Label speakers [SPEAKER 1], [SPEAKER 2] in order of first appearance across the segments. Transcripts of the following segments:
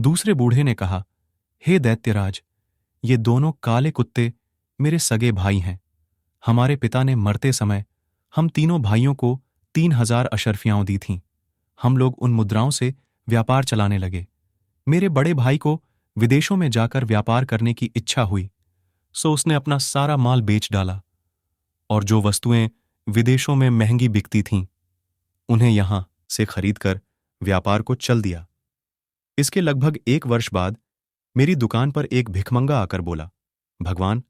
[SPEAKER 1] दूसरे बूढ़े ने कहा, हे दैत्यराज, ये दोनों काले कुत्ते मेरे सगे भाई हैं। हमारे पिता ने मरते समय हम तीनों भाइयों को 3,000 अशर्फियाँ दी थीं। हम लोग उन मुद्राओं से व्यापार चलाने लगे। मेरे बड़े भाई को विदेशों में जाकर व्यापार करने की इच्छा हुई, सो उसने अपना सारा माल बेच डाला और जो वस्तुएं विदेशों में महंगी बिकती थीं, उन्हें यहां से खरीदकर व्यापार को चल दिया। इसके लगभग 1 वर्ष बाद मेरी दुकान पर एक भिखमंगा आकर बोला, भगवान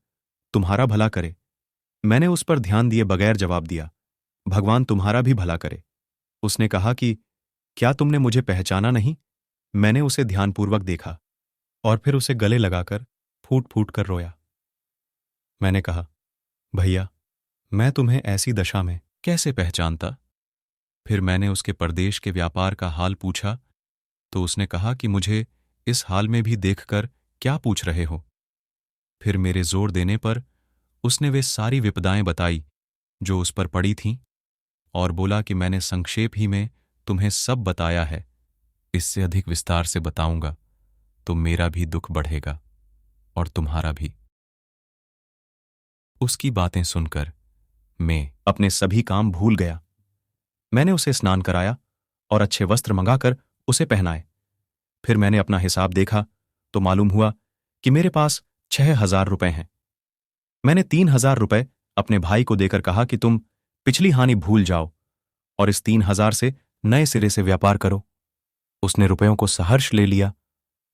[SPEAKER 1] तुम्हारा भला करे। मैंने उस पर ध्यान दिए बगैर जवाब दिया, भगवान तुम्हारा भी भला करे। उसने कहा कि क्या तुमने मुझे पहचाना नहीं? मैंने उसे ध्यानपूर्वक देखा और फिर उसे गले लगाकर फूट फूट कर रोया। मैंने कहा, भैया मैं तुम्हें ऐसी दशा में कैसे पहचानता? फिर मैंने उसके परदेश के व्यापार का हाल पूछा तो उसने कहा कि मुझे इस हाल में भी देखकर क्या पूछ रहे हो? फिर मेरे जोर देने पर उसने वे सारी विपदाएं बताई जो उस पर पड़ी थीं और बोला कि मैंने संक्षेप ही में तुम्हें सब बताया है। इससे अधिक विस्तार से बताऊंगा तो मेरा भी दुख बढ़ेगा और तुम्हारा भी। उसकी बातें सुनकर मैं अपने सभी काम भूल गया। मैंने उसे स्नान कराया और अच्छे वस्त्र मंगाकर उसे पहनाए। फिर मैंने अपना हिसाब देखा तो मालूम हुआ कि मेरे पास 6,000 रुपए हैं। मैंने 3,000 रुपए अपने भाई को देकर कहा कि तुम पिछली हानि भूल जाओ और इस 3,000 से नए सिरे से व्यापार करो। उसने रुपयों को सहर्ष ले लिया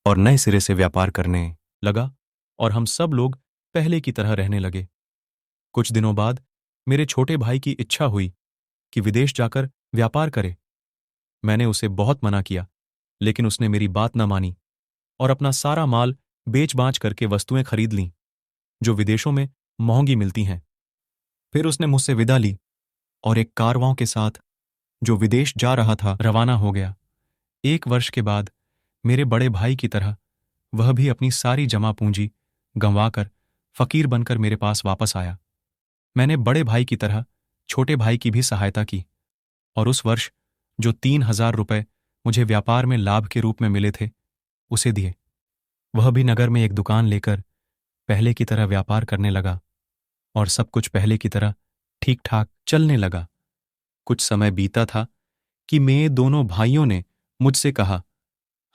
[SPEAKER 1] और नए सिरे से व्यापार करने लगा और हम सब लोग पहले की तरह रहने लगे। कुछ दिनों बाद मेरे छोटे भाई की इच्छा हुई कि विदेश जाकर व्यापार करे। मैंने उसे बहुत मना किया, लेकिन उसने मेरी बात न मानी और अपना सारा माल बेच बाच करके वस्तुएं खरीद लीं जो विदेशों में महंगी मिलती हैं। फिर उसने मुझसे विदा ली और एक कारवां के साथ जो विदेश जा रहा था रवाना हो गया। 1 वर्ष के बाद मेरे बड़े भाई की तरह वह भी अपनी सारी जमा पूंजी गंवाकर फकीर बनकर मेरे पास वापस आया। मैंने बड़े भाई की तरह छोटे भाई की भी सहायता की और उस वर्ष जो 3,000 रुपए मुझे व्यापार में लाभ के रूप में मिले थे उसे दिए। वह भी नगर में एक दुकान लेकर पहले की तरह व्यापार करने लगा और सब कुछ पहले की तरह ठीक ठाक चलने लगा। कुछ समय बीता था कि मेरे दोनों भाइयों ने मुझसे कहा,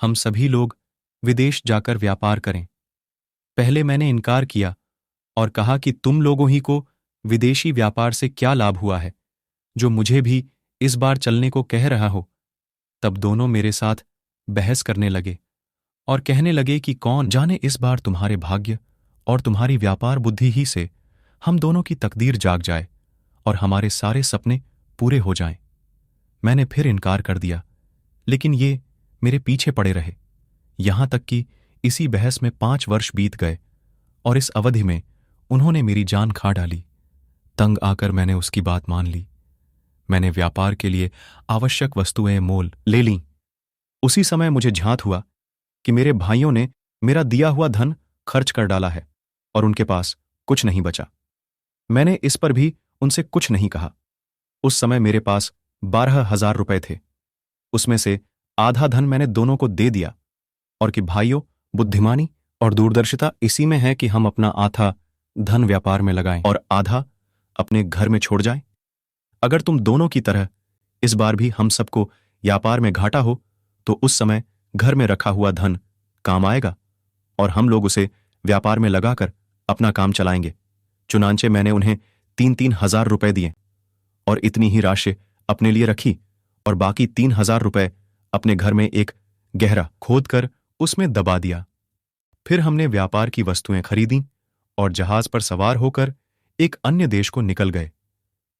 [SPEAKER 1] हम सभी लोग विदेश जाकर व्यापार करें। पहले मैंने इनकार किया और कहा कि तुम लोगों ही को विदेशी व्यापार से क्या लाभ हुआ है जो मुझे भी इस बार चलने को कह रहा हो। तब दोनों मेरे साथ बहस करने लगे और कहने लगे कि कौन जाने इस बार तुम्हारे भाग्य और तुम्हारी व्यापार बुद्धि ही से हम दोनों की तकदीर जाग जाए और हमारे सारे सपने पूरे हो जाएं। मैंने फिर इनकार कर दिया, लेकिन ये मेरे पीछे पड़े रहे। यहां तक कि इसी बहस में 5 वर्ष बीत गए और इस अवधि में उन्होंने मेरी जान खा डाली। तंग आकर मैंने उसकी बात मान ली। मैंने व्यापार के लिए आवश्यक वस्तुएं मोल ले लीं। उसी समय मुझे झांत हुआ कि मेरे भाइयों ने मेरा दिया हुआ धन खर्च कर डाला है और उनके पास कुछ नहीं बचा। मैंने इस पर भी उनसे कुछ नहीं कहा। उस समय मेरे पास 12,000 रुपए थे। उसमें से आधा धन मैंने दोनों को दे दिया और कि भाइयों, बुद्धिमानी और दूरदर्शिता इसी में है कि हम अपना आधा धन व्यापार में लगाएं और आधा अपने घर में छोड़ जाएं। अगर तुम दोनों की तरह इस बार भी हम सबको व्यापार में घाटा हो तो उस समय घर में रखा हुआ धन काम आएगा और हम लोग उसे व्यापार में लगाकर अपना काम चलाएंगे। चुनांचे मैंने उन्हें 3-3 हजार रुपए दिए और इतनी ही राशि अपने लिए रखी और बाकी 3,000 रुपए अपने घर में एक गहरा खोदकर उसमें दबा दिया। फिर हमने व्यापार की वस्तुएं खरीदी और जहाज पर सवार होकर एक अन्य देश को निकल गए।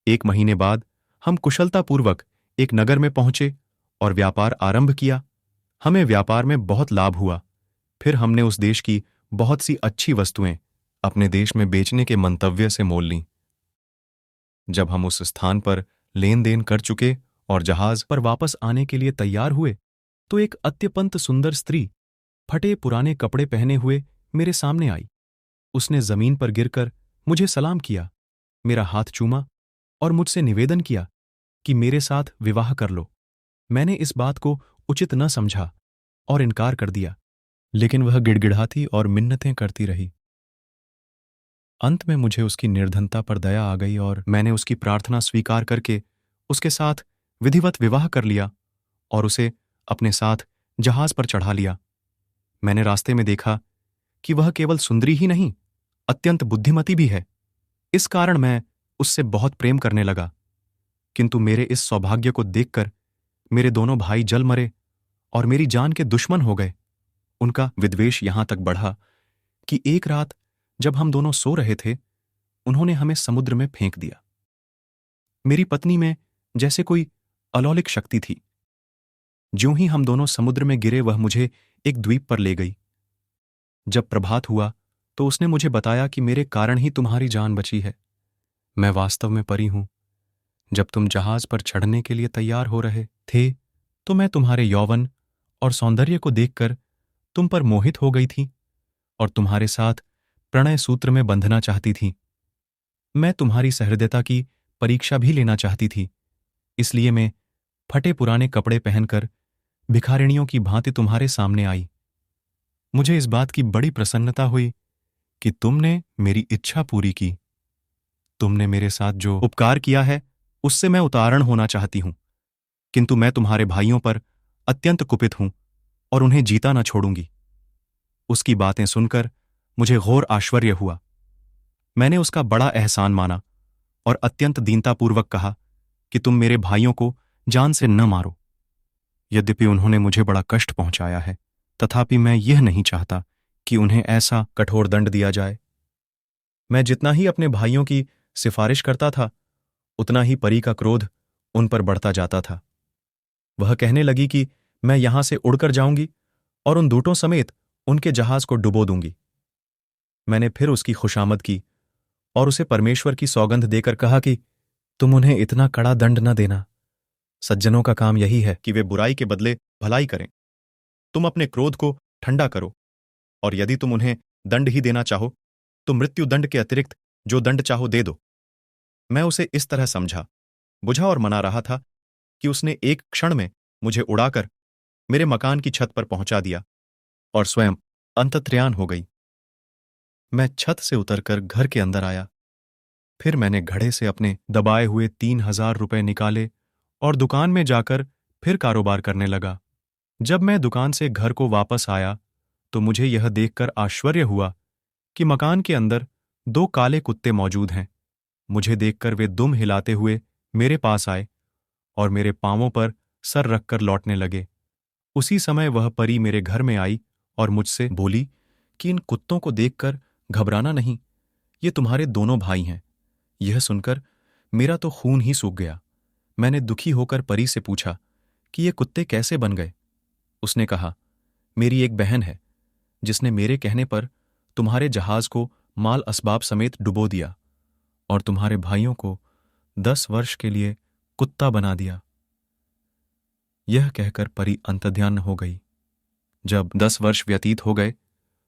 [SPEAKER 1] 1 महीने बाद हम कुशलतापूर्वक एक नगर में पहुंचे और व्यापार आरंभ किया। हमें व्यापार में बहुत लाभ हुआ। फिर हमने उस देश की बहुत सी अच्छी वस्तुएं अपने देश में बेचने के मंतव्य से मोल लीं। जब हम उस स्थान पर लेन देन कर चुके और जहाज पर वापस आने के लिए तैयार हुए तो एक अत्यंत सुंदर स्त्री फटे पुराने कपड़े पहने हुए मेरे सामने आई। उसने जमीन पर गिरकर मुझे सलाम किया, मेरा हाथ चूमा और मुझसे निवेदन किया कि मेरे साथ विवाह कर लो। मैंने इस बात को उचित न समझा और इनकार कर दिया। लेकिन वह गिड़गिड़ाती और मिन्नतें करती रही। अंत में मुझे उसकी निर्धनता पर दया आ गई और मैंने उसकी प्रार्थना स्वीकार करके उसके साथ विधिवत विवाह कर लिया और उसे अपने साथ जहाज पर चढ़ा लिया। मैंने रास्ते में देखा कि वह केवल सुंदरी ही नहीं, अत्यंत बुद्धिमती भी है। इस कारण मैं उससे बहुत प्रेम करने लगा। किंतु मेरे इस सौभाग्य को देखकर मेरे दोनों भाई जल मरे और मेरी जान के दुश्मन हो गए। उनका विद्वेष यहां तक बढ़ा कि एक रात जब हम दोनों सो रहे थे, उन्होंने हमें समुद्र में फेंक दिया। मेरी पत्नी में जैसे कोई अलौकिक शक्ति थी। ज्यों ही हम दोनों समुद्र में गिरे, वह मुझे एक द्वीप पर ले गई। जब प्रभात हुआ तो उसने मुझे बताया कि मेरे कारण ही तुम्हारी जान बची है। मैं वास्तव में परी हूं। जब तुम जहाज पर चढ़ने के लिए तैयार हो रहे थे तो मैं तुम्हारे यौवन और सौंदर्य को देखकर तुम पर मोहित हो गई थी और तुम्हारे साथ प्रणय सूत्र में बंधना चाहती थी। मैं तुम्हारी सहृदयता की परीक्षा भी लेना चाहती थी, इसलिए मैं फटे पुराने कपड़े पहनकर भिखारिणियों की भांति तुम्हारे सामने आई। मुझे इस बात की बड़ी प्रसन्नता हुई कि तुमने मेरी इच्छा पूरी की। तुमने मेरे साथ जो उपकार किया है उससे मैं उतारण होना चाहती हूं, किंतु मैं तुम्हारे भाइयों पर अत्यंत कुपित हूं और उन्हें जीता न छोड़ूंगी। उसकी बातें सुनकर मुझे घोर आश्चर्य हुआ। मैंने उसका बड़ा एहसान माना और अत्यंत दीनतापूर्वक कहा कि तुम मेरे भाइयों को जान से न मारो। यद्यपि उन्होंने मुझे बड़ा कष्ट पहुंचाया है, तथापि मैं यह नहीं चाहता कि उन्हें ऐसा कठोर दंड दिया जाए। मैं जितना ही अपने भाइयों की सिफारिश करता था, उतना ही परी का क्रोध उन पर बढ़ता जाता था। वह कहने लगी कि मैं यहां से उड़कर जाऊंगी और उन दूतों समेत उनके जहाज को डुबो दूंगी। मैंने फिर उसकी खुशामद की और उसे परमेश्वर की सौगंध देकर कहा कि तुम उन्हें इतना कड़ा दंड न देना। सज्जनों का काम यही है कि वे बुराई के बदले भलाई करें। तुम अपने क्रोध को ठंडा करो, और यदि तुम उन्हें दंड ही देना चाहो तो मृत्यु दंड के अतिरिक्त जो दंड चाहो दे दो। मैं उसे इस तरह समझा, बुझा और मना रहा था कि उसने एक क्षण में मुझे उड़ाकर मेरे मकान की छत पर पहुंचा दिया और स्वयं अंतर्ध्यान हो गई। मैं छत से उतरकर घर के अंदर आया। फिर मैंने घड़े से अपने दबाए हुए 3,000 रुपए निकाले और दुकान में जाकर फिर कारोबार करने लगा। जब मैं दुकान से घर को वापस आया तो मुझे यह देखकर आश्चर्य हुआ कि मकान के अंदर 2 काले कुत्ते मौजूद हैं। मुझे देखकर वे दुम हिलाते हुए मेरे पास आए और मेरे पांवों पर सर रखकर लौटने लगे। उसी समय वह परी मेरे घर में आई और मुझसे बोली कि इन कुत्तों को देखकर घबराना नहीं, ये तुम्हारे दोनों भाई हैं। यह सुनकर मेरा तो खून ही सूख गया। मैंने दुखी होकर परी से पूछा कि ये कुत्ते कैसे बन गए। उसने कहा, मेरी एक बहन है जिसने मेरे कहने पर तुम्हारे जहाज को माल असबाब समेत डुबो दिया और तुम्हारे भाइयों को 10 वर्ष के लिए कुत्ता बना दिया। यह कहकर परी अंतर्ध्यान हो गई। जब 10 वर्ष व्यतीत हो गए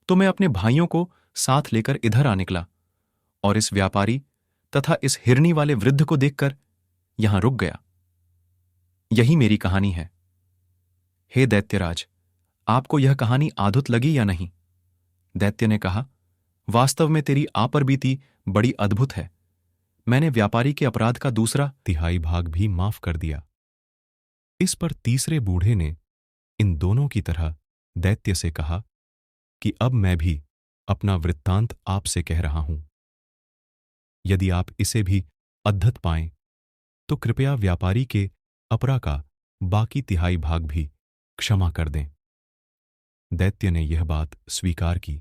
[SPEAKER 1] तो मैं अपने भाइयों को साथ लेकर इधर आ निकला और इस व्यापारी तथा इस हिरनी वाले वृद्ध को देखकर यहां रुक गया। यही मेरी कहानी है। हे दैत्यराज, आपको यह कहानी आधुत लगी या नहीं? दैत्य ने कहा, वास्तव में तेरी आपरबीती बड़ी अद्भुत है। मैंने व्यापारी के अपराध का 2/3 भाग भी माफ कर दिया। इस पर तीसरे बूढ़े ने इन दोनों की तरह दैत्य से कहा कि अब मैं भी अपना वृत्तांत आपसे कह रहा हूं। यदि आप इसे भी अद्भुत पाएं तो कृपया व्यापारी के अपरा का बाकी 3/4 भाग भी क्षमा कर दें। दैत्य ने यह बात स्वीकार की